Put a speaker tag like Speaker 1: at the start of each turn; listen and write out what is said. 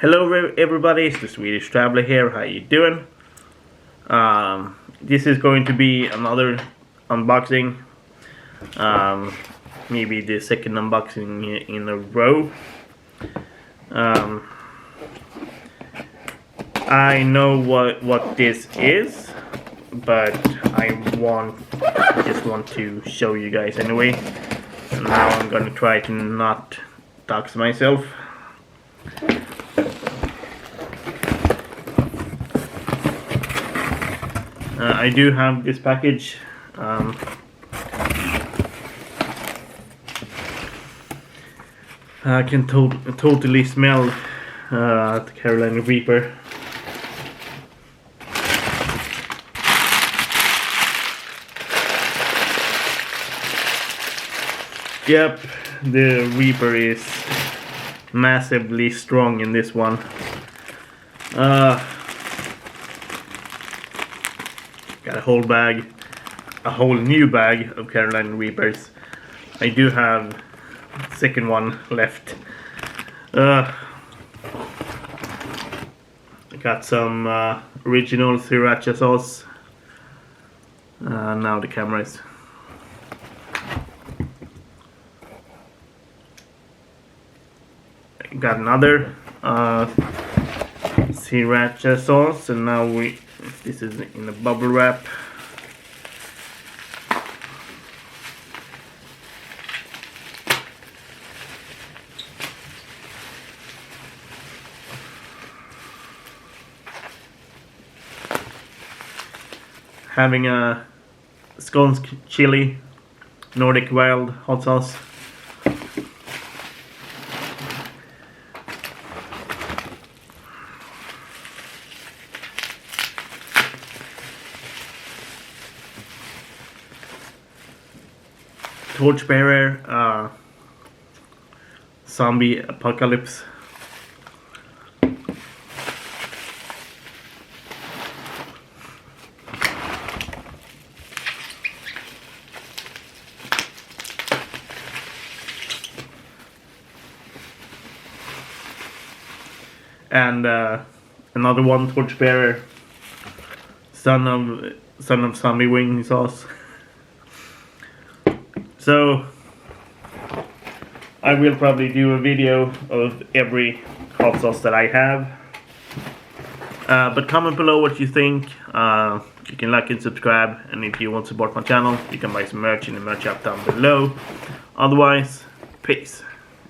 Speaker 1: Hello everybody, it's the Swedish Traveler here. How you doing? This is going to be another unboxing. Maybe the second unboxing in a row. I know what this is, but I just want to show you guys anyway. And now I'm gonna try to not dox myself. I do have this package. I can totally smell the Carolina Reaper. Yep, the Reaper is massively strong in this one. Got a whole new bag of Carolina Reapers. I do have the second one left. I got some original sriracha sauce. Now the camera is. Got another sriracha sauce, and now this is in a bubble wrap. Having a Skånsk chili, Nordic wild hot sauce. Torchbearer, zombie apocalypse. And another one, Torchbearer, son of zombie wing sauce. So I will probably do a video of every hot sauce that I have. But comment below what you think. You can like and subscribe, and if you want to support my channel, you can buy some merch in the merch shop down below. Otherwise, peace.